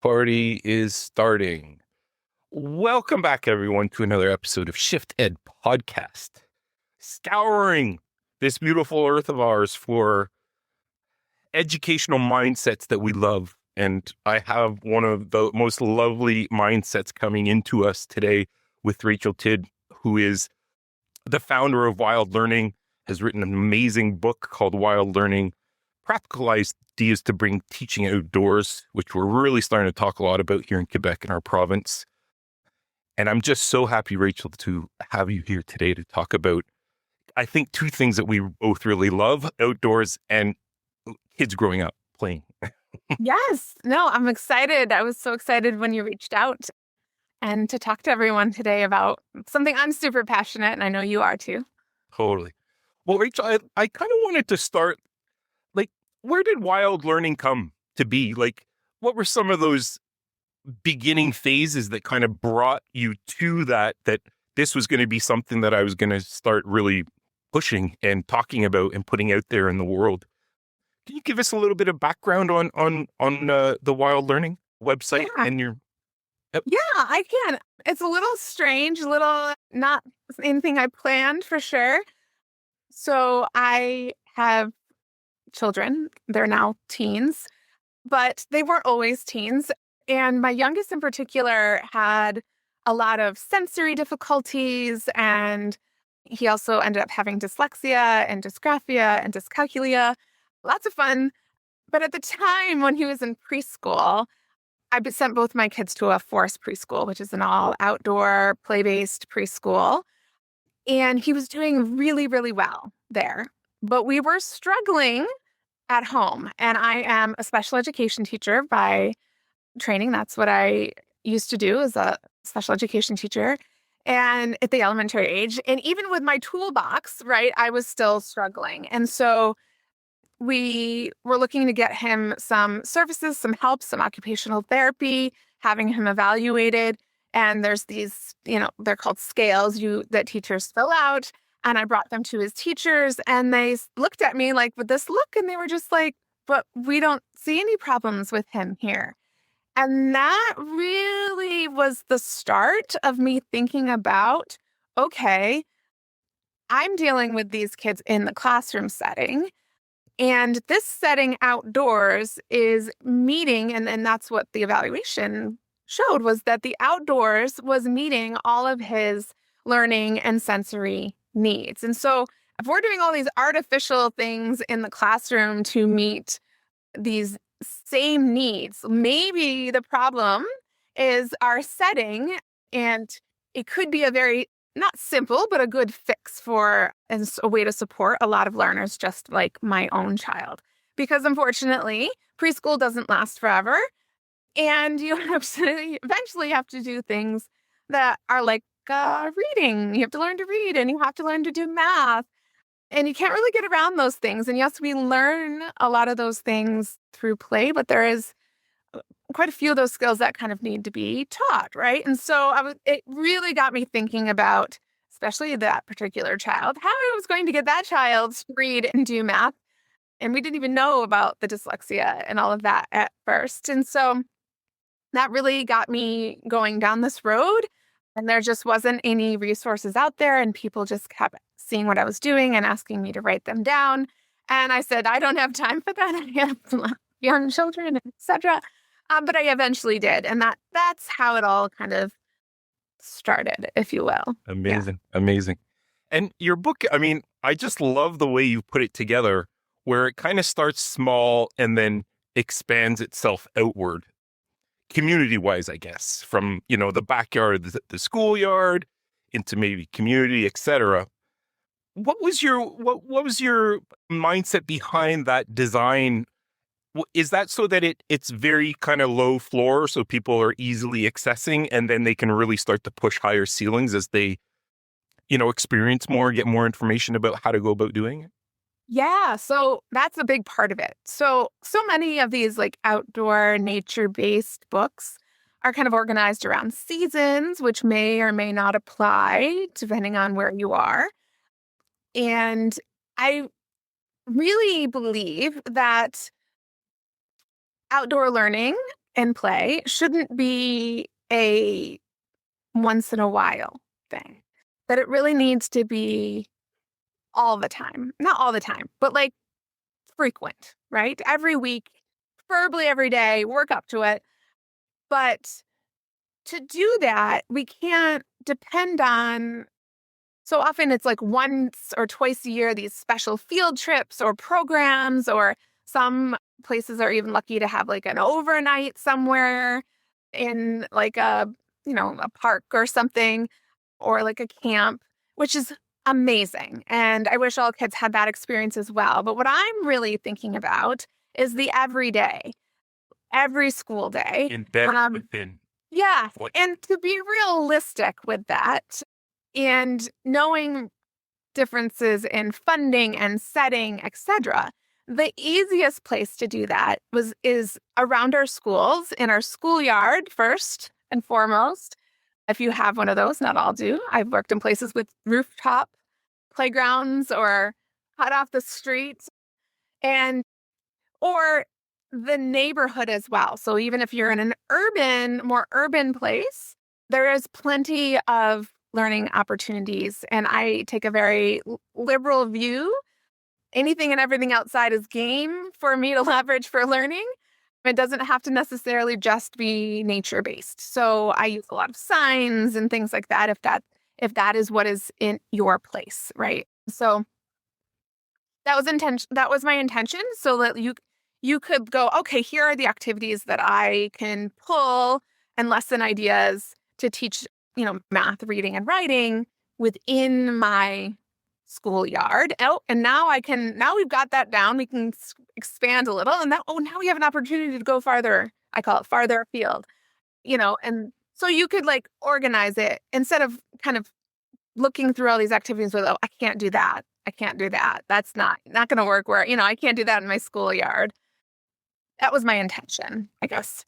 party is starting. Welcome back, everyone, to another episode of ShiftED podcast. Scouring this beautiful earth of ours for educational mindsets that we love. And I have one of the most lovely mindsets coming into us today with Rachel Tidd, who is the founder of Wild Learning, has written an amazing book called Wild Learning, Practical Ideas to Bring Teaching Outdoors, which we're really starting to talk a lot about here in Quebec in our province. And I'm just so happy, Rachel, to have you here today to talk about, I think, two things that we both really love: outdoors and kids growing up playing. Yes. No, I'm excited. I was so excited when you reached out and to talk to everyone today about something I'm super passionate, and I know you are too. Totally. Well, Rachel, I kind of wanted to start, where did Wild Learning come to be? What were some of those beginning phases that kind of brought you to that this was going to be something that I was going to start really pushing and talking about and putting out there in the world? Can you give us a little bit of background on the Wild Learning website and your? Yep. Yeah, I can. It's a little strange, a little not anything I planned for sure. So I have children. They're now teens, but they weren't always teens. And my youngest in particular had a lot of sensory difficulties, and he also ended up having dyslexia and dysgraphia and dyscalculia. Lots of fun. But at the time when he was in preschool, I sent both my kids to a forest preschool, which is an all outdoor play-based preschool. And he was doing really, really well there. But we were struggling at home. And I am a special education teacher by training. That's what I used to do as a special education teacher and at the elementary age. And even with my toolbox, right, I was still struggling. And so we were looking to get him some services, some help, some occupational therapy, having him evaluated. And there's these, they're called scales that teachers fill out. And I brought them to his teachers, and they looked at me with this look, and they were just like, but we don't see any problems with him here. And that really was the start of me thinking about, okay, I'm dealing with these kids in the classroom setting, and this setting outdoors is meeting, and that's what the evaluation showed, was that the outdoors was meeting all of his learning and sensory needs. And so if we're doing all these artificial things in the classroom to meet these same needs, maybe the problem is our setting, and it could be a very, not simple, but a good fix for as a way to support a lot of learners, just like my own child. Because unfortunately, preschool doesn't last forever. And you eventually have to do things that are like reading. You have to learn to read, and you have to learn to do math. And you can't really get around those things. And yes, we learn a lot of those things through play, but there is quite a few of those skills that kind of need to be taught, right? And so it really got me thinking about, especially that particular child, how I was going to get that child to read and do math. And we didn't even know about the dyslexia and all of that at first. And so that really got me going down this road. And there just wasn't any resources out there, and people just kept seeing what I was doing and asking me to write them down. And I said, I don't have time for that. I have young children, etc. But I eventually did. And that's how it all kind of started, if you will. Amazing. Yeah. Amazing. And your book, I just love the way you put it together, where it kind of starts small and then expands itself outward. Community-wise, I guess, from, the backyard, the schoolyard, into maybe community, etc. What was your mindset behind that design? Is that so that it's very kind of low floor, so people are easily accessing, and then they can really start to push higher ceilings as they, experience more, get more information about how to go about doing it? Yeah, so that's a big part of it. So many of these outdoor nature-based books are kind of organized around seasons, which may or may not apply depending on where you are. And I really believe that outdoor learning and play shouldn't be a once in a while thing. That it really needs to be all the time. Not all the time, but like frequent, right? Every week, preferably every day, work up to it. But to do that, we can't depend on, so often it's like once or twice a year, these special field trips or programs, or some places are even lucky to have like an overnight somewhere in like a park or something, or like a camp, which is amazing. And I wish all kids had that experience as well. But what I'm really thinking about is the everyday, every school day. Embedded within. Yeah. What? And to be realistic with that and knowing differences in funding and setting, etc., the easiest place to do that is around our schools, in our schoolyard first and foremost. If you have one of those, not all do. I've worked in places with rooftop playgrounds or hot off the street, and or the neighborhood as well. So even if you're in an more urban place, there is plenty of learning opportunities. And I take a very liberal view. Anything and everything outside is game for me to leverage for learning. It doesn't have to necessarily just be nature-based. So I use a lot of signs and things like that if that is what is in your place, right? So that was my intention, so that you could go, okay, here are the activities that I can pull and lesson ideas to teach, math, reading, and writing within my schoolyard. Oh, and now we've got that down. We can expand a little, and now we have an opportunity to go farther. I call it farther afield, and so you could like organize it instead of kind of looking through all these activities with, I can't do that. I can't do that. That's not going to work where, I can't do that in my schoolyard. That was my intention, I guess.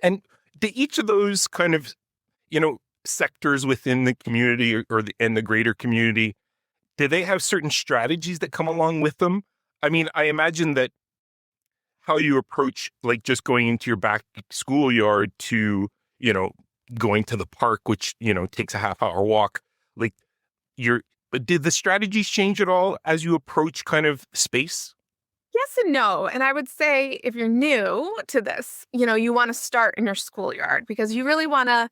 And do each of those kind of, sectors within the community and the greater community, do they have certain strategies that come along with them? I mean, I imagine that how you approach like just going into your back schoolyard to, going to the park, which, takes a half-hour walk, like but did the strategies change at all as you approach kind of space? Yes and no. And I would say if you're new to this, you want to start in your schoolyard because you really want to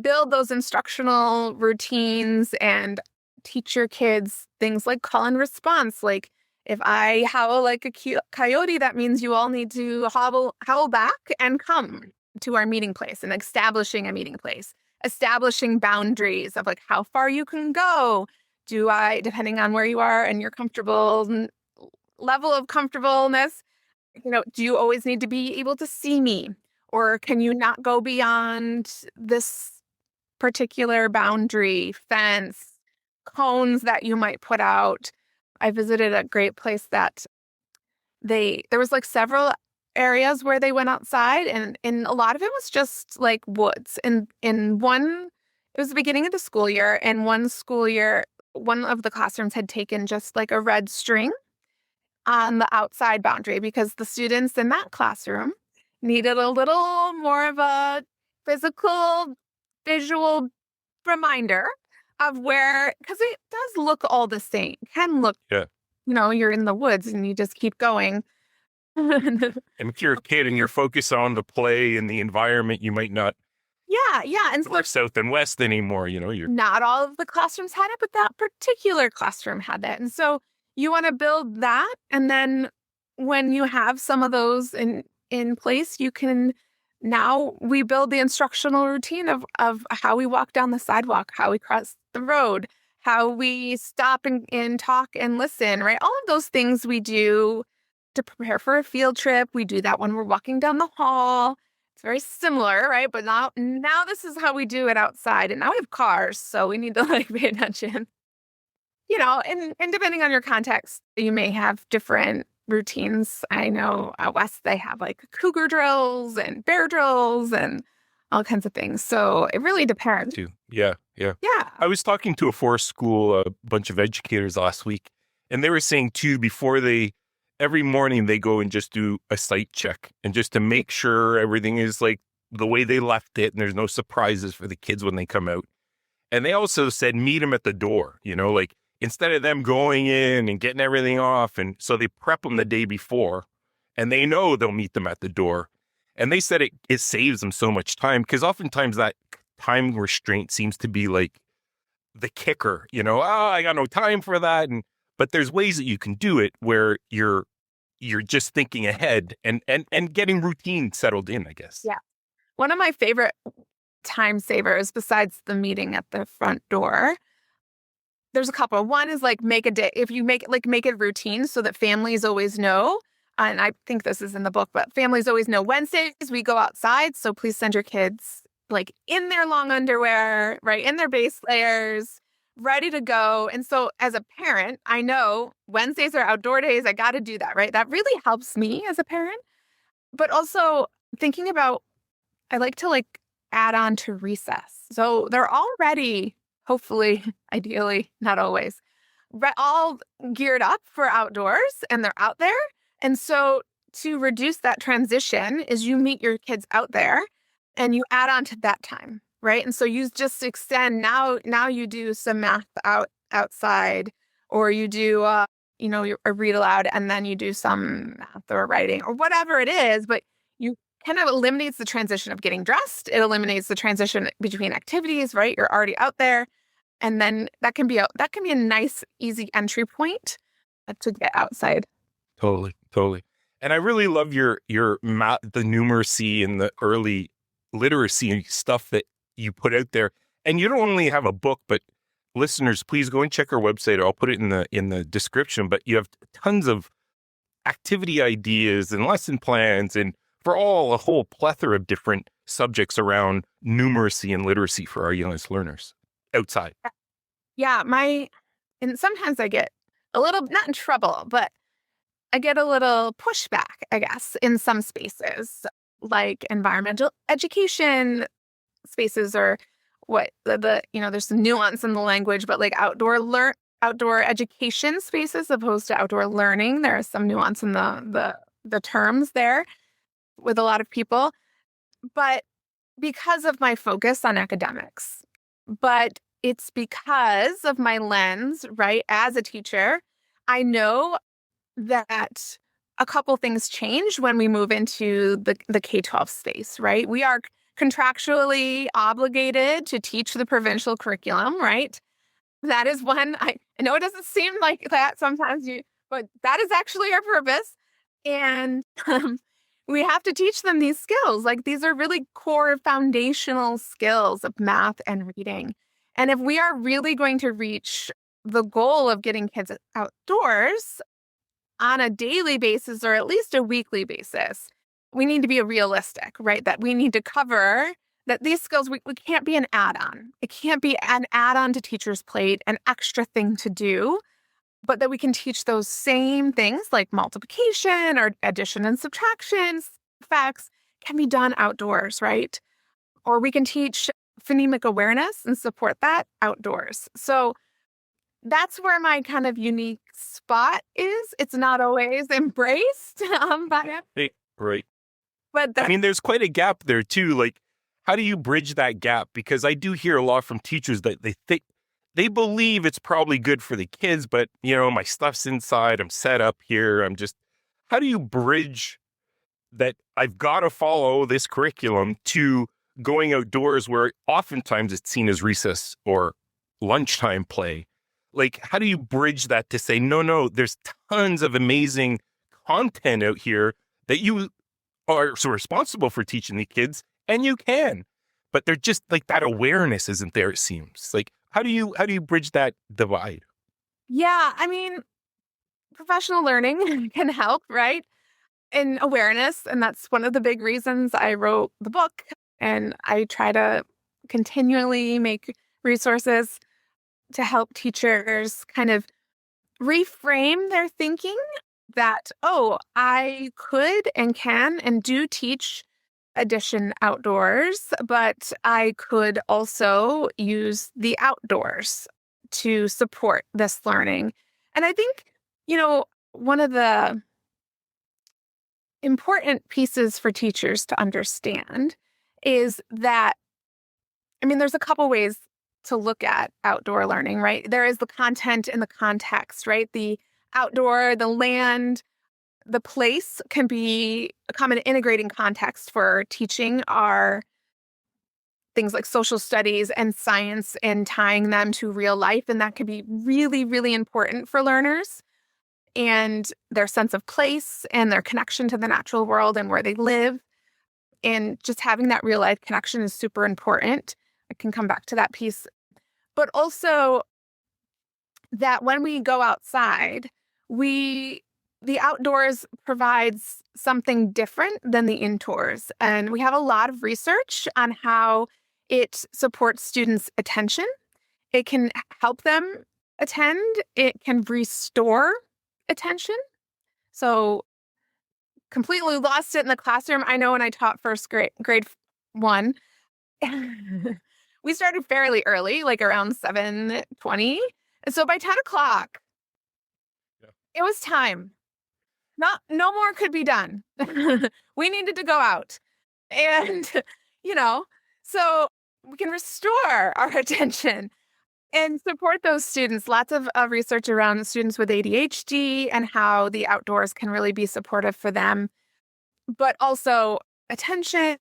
build those instructional routines and teach your kids things like call and response. Like if I howl like a coyote, that means you all need to howl back and come to our meeting place, and establishing a meeting place, establishing boundaries of like how far you can go. Depending on where you are and your comfortable level of comfortableness, do you always need to be able to see me? Or can you not go beyond this particular boundary, fence, cones that you might put out? I visited a great place that there was like several areas where they went outside, and a lot of it was just like woods. And in one, it was the beginning of the school year, and one of the classrooms had taken just like a red string on the outside boundary because the students in that classroom needed a little more of a visual reminder of where, because it does look all the same. It can look, yeah. You're in the woods and you just keep going. And if you're a kid and you're focused on the play and the environment, you might not. Yeah. And north, south, and west anymore. You're not all of the classrooms had it, but that particular classroom had that. And so you want to build that. And then when you have some of those in place, now we build the instructional routine of how we walk down the sidewalk, how we cross the road, how we stop and talk and listen, right? All of those things we do to prepare for a field trip. We do that when we're walking down the hall. It's very similar, right? But now this is how we do it outside. And now we have cars, so we need to pay attention. And depending on your context, you may have different routines. I know out west they have like cougar drills and bear drills and all kinds of things. So it really depends. Yeah. I was talking to a forest school, a bunch of educators last week, and they were saying too, before they every morning they go and just do a site check and just to make sure everything is like the way they left it and there's no surprises for the kids when they come out. And they also said, meet them at the door, like instead of them going in and getting everything off. And so they prep them the day before and they know they'll meet them at the door. And they said it saves them so much time because oftentimes that time restraint seems to be like the kicker, I got no time for that. But there's ways that you can do it where you're just thinking ahead and getting routine settled in, I guess. Yeah. One of my favorite time savers besides the meeting at the front door, there's a couple. One is like make a day. If you make it routine so that families always know. And I think this is in the book, but families always know Wednesdays we go outside. So please send your kids like in their long underwear, right? In their base layers, ready to go. And so as a parent, I know Wednesdays are outdoor days. I got to do that, right? That really helps me as a parent. But also thinking about, I like to add on to recess. So they're already, hopefully, ideally, not always, all geared up for outdoors and they're out there. And so to reduce that transition is you meet your kids out there and you add on to that time, right? And so you just extend now you do some math outside or you do, a read aloud and then you do some math or writing or whatever it is, but you kind of eliminates the transition of getting dressed. It eliminates the transition between activities, right? You're already out there. And then that can be a nice, easy entry point to get outside. Totally. And I really love the numeracy and the early literacy stuff that you put out there. And you don't only have a book, but listeners, please go and check our website. I'll put it in the description. But you have tons of activity ideas and lesson plans and for a whole plethora of different subjects around numeracy and literacy for our youngest learners outside. Yeah, and sometimes I get a little, not in trouble, but I get a little pushback, I guess, in some spaces, like environmental education spaces or what there's some nuance in the language, but like outdoor education spaces opposed to outdoor learning. There is some nuance in the terms there with a lot of people, but because of my focus on academics, but it's because of my lens, right? As a teacher, I know that a couple things change when we move into the K-12 space, right? We are contractually obligated to teach the provincial curriculum, right? That is one, I know it doesn't seem like that sometimes, but that is actually our purpose. And we have to teach them these skills. Like these are really core foundational skills of math and reading. And if we are really going to reach the goal of getting kids outdoors on a daily basis or at least a weekly basis, we need to be realistic, right? That we need to cover that these skills, we can't be an add-on. It can't be an add-on to teacher's plate, an extra thing to do, but that we can teach those same things like multiplication or addition and subtraction facts can be done outdoors, right? Or we can teach phonemic awareness and support that outdoors. So that's where my kind of unique spot is. It's not always embraced by Right. But there's quite a gap there too. Like, how do you bridge that gap? Because I do hear a lot from teachers that they believe it's probably good for the kids, but my stuff's inside. I'm set up here. How do you bridge that? I've got to follow this curriculum to going outdoors where oftentimes it's seen as recess or lunchtime play. Like, how do you bridge that to say, no, there's tons of amazing content out here that you are so responsible for teaching the kids, and you can, but they're just like that awareness isn't there. It seems like, how do you bridge that divide? Yeah, professional learning can help, right? And awareness. And that's one of the big reasons I wrote the book. And I try to continually make resources to help teachers kind of reframe their thinking that, I could and can and do teach addition outdoors, but I could also use the outdoors to support this learning. And I think, one of the important pieces for teachers to understand is that, there's a couple ways to look at outdoor learning, right? There is the content and the context, right? The outdoor, the land, the place can become an integrating context for teaching our things like social studies and science and tying them to real life. And that can be really, really important for learners and their sense of place and their connection to the natural world and where they live. And just having that real life connection is super important. I can come back to that piece. But also that when we go outside, the outdoors provides something different than the indoors. And we have a lot of research on how it supports students' attention. It can help them attend. It can restore attention. So completely lost it in the classroom. I know when I taught first grade 1, we started fairly early, like around 7:20. And so by 10 o'clock, it was time. No more could be done. We needed to go out. And, so we can restore our attention and support those students. Lots of research around students with ADHD and how the outdoors can really be supportive for them. But also attention,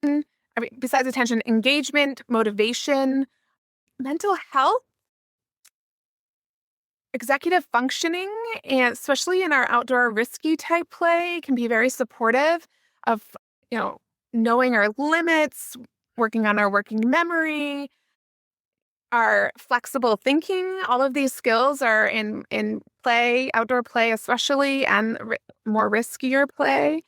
besides attention, engagement, motivation, mental health, executive functioning, and especially in our outdoor risky type play can be very supportive of, knowing our limits, working on our working memory, our flexible thinking. All of these skills are in play, outdoor play especially, and more riskier play.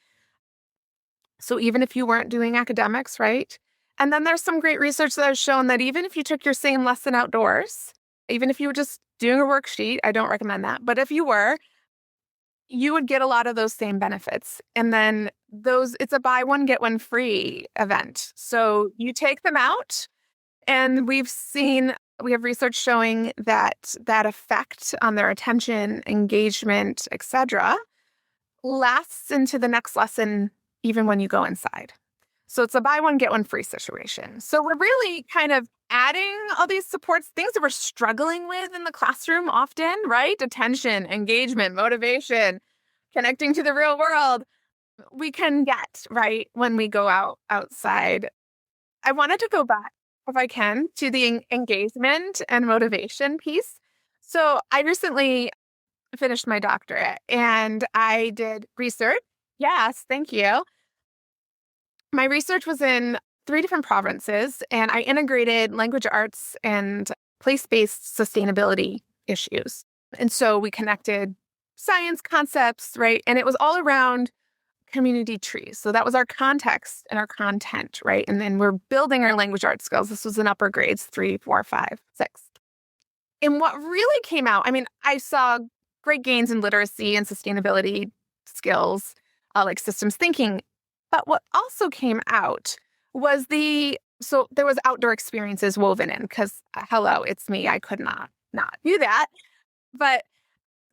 So even if you weren't doing academics, right? And then there's some great research that has shown that even if you took your same lesson outdoors, even if you were just doing a worksheet, I don't recommend that, but if you were, you would get a lot of those same benefits. And then it's a buy one, get one free event. So you take them out, and we have research showing that effect on their attention, engagement, etc., lasts into the next lesson, even when you go inside. So it's a buy one, get one free situation. So we're really kind of adding all these supports, things that we're struggling with in the classroom often, right? Attention, engagement, motivation, connecting to the real world. We can get, right, when we go outside. I wanted to go back, if I can, to the engagement and motivation piece. So I recently finished my doctorate and I did research. Yes, thank you. My research was in 3 different provinces, and I integrated language arts and place-based sustainability issues. And so we connected science concepts, right? And it was all around community trees. So that was our context and our content, right? And then we're building our language arts skills. This was in upper grades 3, 4, 5, 6. And what really came out, I saw great gains in literacy and sustainability skills, like systems thinking. But what also came out was so there was outdoor experiences woven in because, hello, it's me. I could not do that. But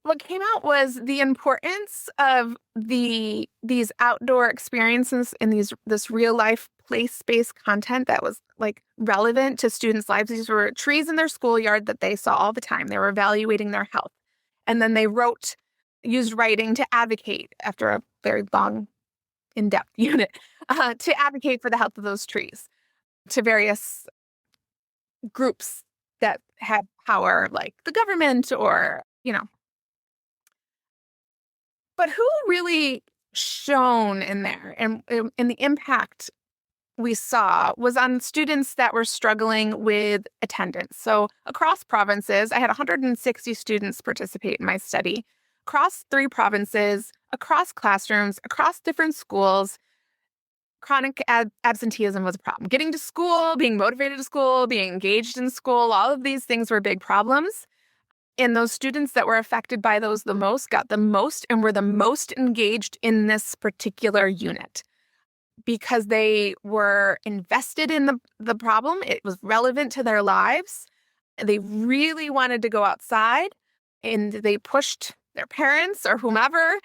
what came out was the importance of these outdoor experiences and this real life place-based content that was like relevant to students' lives. These were trees in their schoolyard that they saw all the time. They were evaluating their health. And then they used writing to advocate after a very long, in-depth unit to advocate for the health of those trees to various groups that had power, like the government or, But who really shone in there and the impact we saw was on students that were struggling with attendance. So across provinces, I had 160 students participate in my study. Across 3 provinces, across classrooms, across different schools, chronic absenteeism was a problem. Getting to school, being motivated to school, being engaged in school, all of these things were big problems. And those students that were affected by those the most got the most and were the most engaged in this particular unit because they were invested in the problem. It was relevant to their lives. They really wanted to go outside, and they pushed their parents or whomever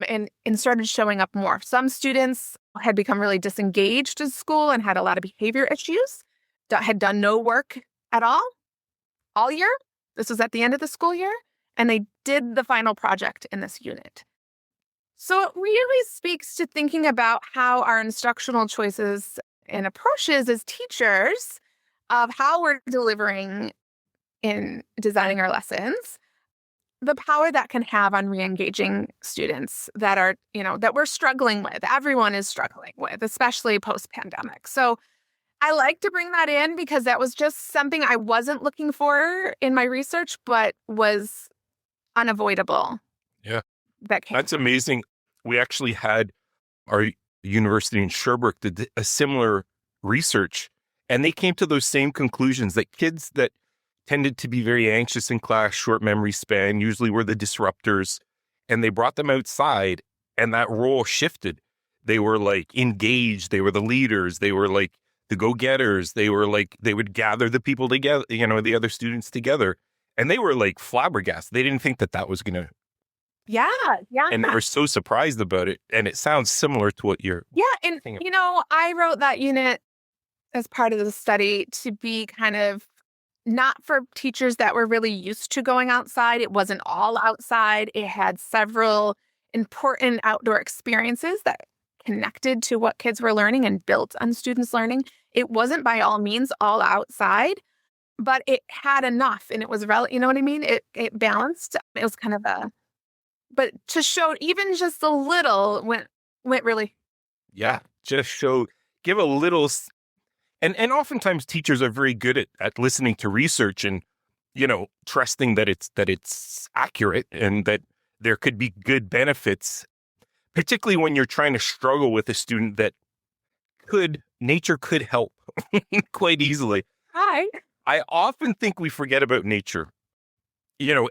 and started showing up more. Some students had become really disengaged in school and had a lot of behavior issues, had done no work at all year. This was at the end of the school year, and they did the final project in this unit. So it really speaks to thinking about how our instructional choices and approaches as teachers of how we're delivering in designing our lessons, the power that can have on re-engaging students that are, that we're struggling with. Everyone is struggling with, especially post-pandemic. So I like to bring that in because that was just something I wasn't looking for in my research, but was unavoidable. Yeah. That's amazing. We actually had our university in Sherbrooke did a similar research, and they came to those same conclusions that kids that tended to be very anxious in class, short memory span, usually were the disruptors, and they brought them outside, and that role shifted. They were like engaged. They were the leaders. They were like the go-getters. They were like, they would gather the people together, the other students together, and they were like flabbergasted. They didn't think that was going to. Yeah. And they were so surprised about it. And it sounds similar to what you're. Yeah. And, I wrote that unit as part of the study to be kind of not for teachers that were really used to going outside. It wasn't all outside. It had several important outdoor experiences that connected to what kids were learning and built on students' learning. It wasn't by all means all outside, but it had enough, and it was you know what I mean? It balanced. It was kind of but to show even just a little went really. Yeah, just give a little. And oftentimes teachers are very good at listening to research and, trusting that it's accurate and that there could be good benefits, particularly when you're trying to struggle with a student that nature could help quite easily. Hi. I often think we forget about nature,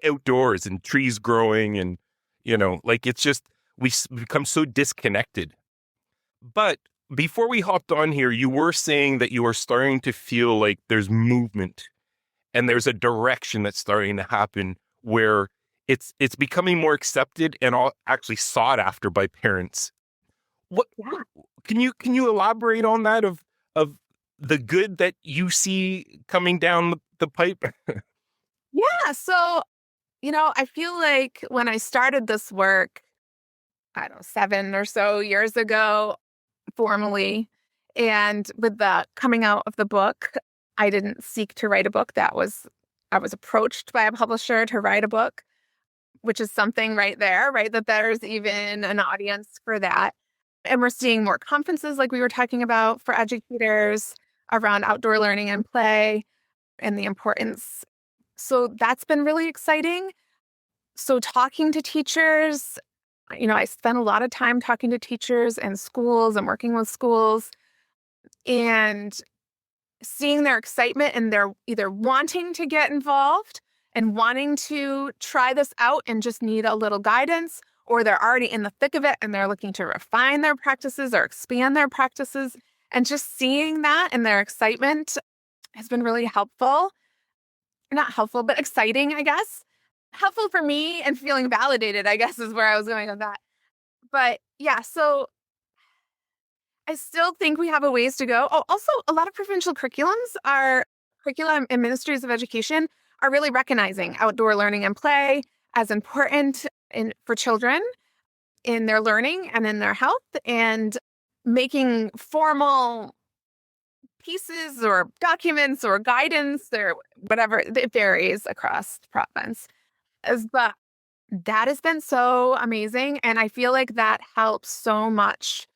outdoors and trees growing and, it's just, we become so disconnected. But before we hopped on here, you were saying that you are starting to feel like there's movement and there's a direction that's starting to happen where it's becoming more accepted and actually sought after by parents. What can you elaborate on that of the good that you see coming down the pipe? Yeah. So, I feel like when I started this work, I don't know, 7 or so years ago, formally, and with the coming out of the book, I didn't seek to write a book. I was approached by a publisher to write a book, which is something right there, right? That there's even an audience for that. And we're seeing more conferences like we were talking about for educators around outdoor learning and play and the importance. So that's been really exciting. So talking to teachers, I spent a lot of time talking to teachers and schools and working with schools and seeing their excitement and their either wanting to get involved and wanting to try this out and just need a little guidance, or they're already in the thick of it and they're looking to refine their practices or expand their practices. And just seeing that and their excitement has been really helpful. Not helpful, but exciting, I guess. Helpful for me and feeling validated, I guess, is where I was going with that. But yeah, so I still think we have a ways to go. Oh, also, a lot of provincial curriculum and ministries of education are really recognizing outdoor learning and play as important for children in their learning and in their health, and making formal pieces or documents or guidance or whatever. It varies across the province. But that has been so amazing. And I feel like that helps so much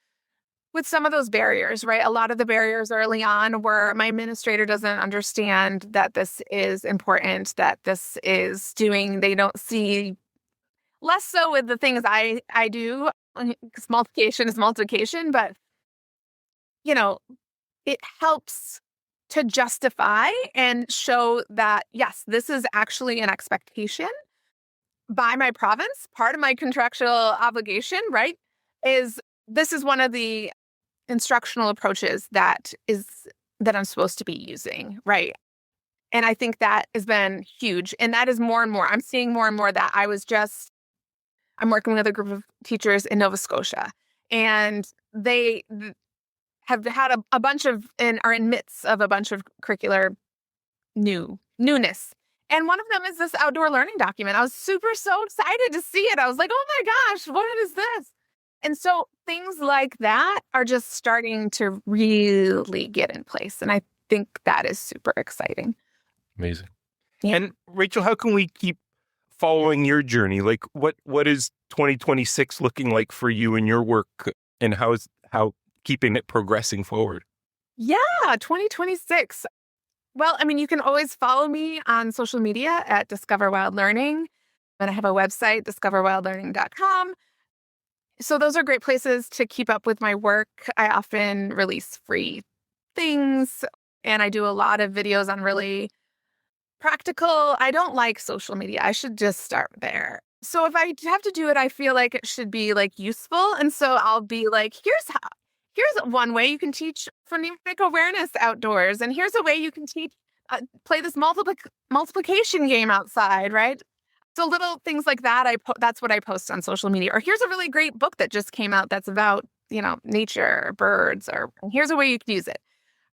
with some of those barriers, right? A lot of the barriers early on where my administrator doesn't understand that this is important, that this is they don't see, less so with the things I do, because multiplication is multiplication, but, it helps to justify and show that, yes, this is actually an expectation by my province. Part of my contractual obligation, right, this is one of the instructional approaches that I'm supposed to be using, right? And I think that has been huge. And that is more and more. I'm seeing more and more that I was just I'm working with a group of teachers in Nova Scotia, and they have had a bunch of, and are in midst of a bunch of curricular newness. And one of them is this outdoor learning document. I was so excited to see it. I was like, oh my gosh, what is this? And so things like that are just starting to really get in place. And I think that is super exciting. Amazing. Yeah. And Rachel, how can we keep following your journey? Like what is 2026 looking like for you and your work, and how keeping it progressing forward? Yeah, 2026. Well, I mean, you can always follow me on social media at Discover Wild Learning. And I have a website, discoverwildlearning.com. So those are great places to keep up with my work. I often release free things, and I do a lot of videos on really practical. I don't like social media. I should just start there. So if I have to do it, I feel like it should be like useful. And so I'll be like, here's one way you can teach phonemic awareness outdoors. And here's a way you can teach, play this multiplication game outside, right? So little things like that, that's what I post on social media. Or here's a really great book that just came out that's about, nature, or birds, or here's a way you can use it.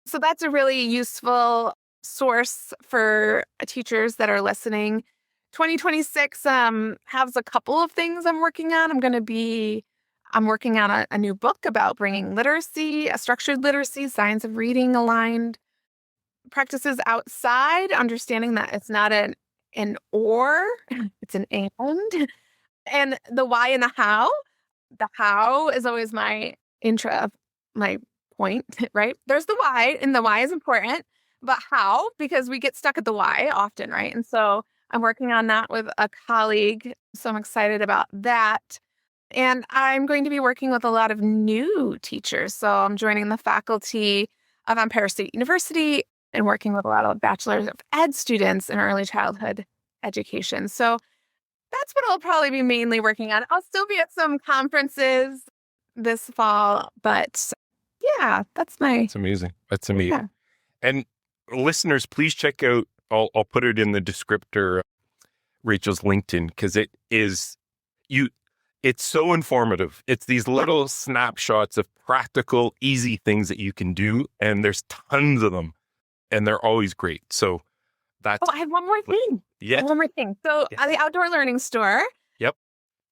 So that's a really useful source for teachers that are listening. 2026 has a couple of things I'm working on. I'm working on a new book about bringing literacy, a structured literacy, science of reading aligned practices outside, understanding that it's not an or, it's an and. And the why and the how. The how is always my point, right? There's the why, and the why is important, but how? Because we get stuck at the why often, right? And so I'm working on that with a colleague. So I'm excited about that. And I'm going to be working with a lot of new teachers. So I'm joining the faculty of Empire State University and working with a lot of Bachelor's of Ed students in early childhood education. So that's what I'll probably be mainly working on. I'll still be at some conferences this fall, but yeah, that's amazing. That's amazing. Yeah. And listeners, please check out, I'll put it in the descriptor, Rachel's LinkedIn, because it's so informative. It's these little snapshots of practical, easy things that you can do. And there's tons of them, and they're always great. So that's... Oh, I have one more thing. Yeah. One more thing. So the Outdoor Learning Store. Yep.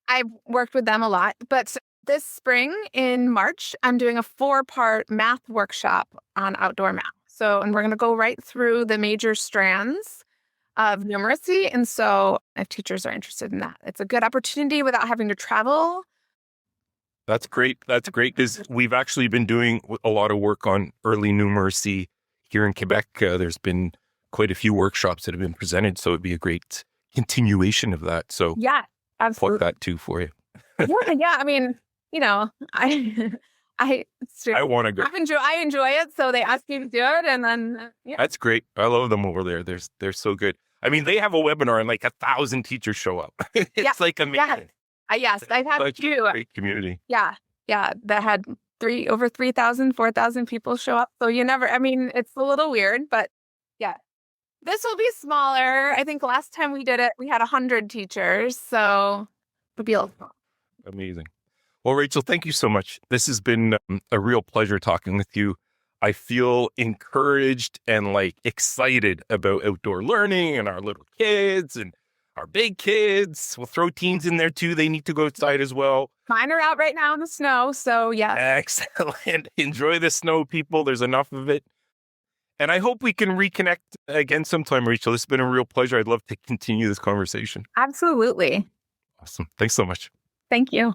I've worked with them a lot, but this spring in March, I'm doing a 4-part math workshop on outdoor math. So, and we're going to go right through the major strands of numeracy. And so if teachers are interested in that, it's a good opportunity without having to travel. That's great. That's great, because we've actually been doing a lot of work on early numeracy here in Quebec. There's been quite a few workshops that have been presented, so it'd be a great continuation of that. So yeah, absolutely. Plug that too for you. Yeah. I mean, I want to go. I enjoy it, so they ask me to do it, and then That's great. I love them over there. They're so good. I mean, they have a webinar and like 1,000 teachers show up. It's like amazing. Yes, I've had a few. Great community. Yeah, that had over 3,000, 4,000 people show up. So it's a little weird, but yeah. This will be smaller. I think last time we did it, we had 100 teachers, so it'll be a little small. Amazing. Well, Rachel, thank you so much. This has been a real pleasure talking with you. I feel encouraged and excited about outdoor learning and our little kids and our big kids. We'll throw teens in there too. They need to go outside as well. Mine are out right now in the snow, so yeah. Excellent. Enjoy the snow, people. There's enough of it. And I hope we can reconnect again sometime, Rachel. This has been a real pleasure. I'd love to continue this conversation. Absolutely. Awesome. Thanks so much. Thank you.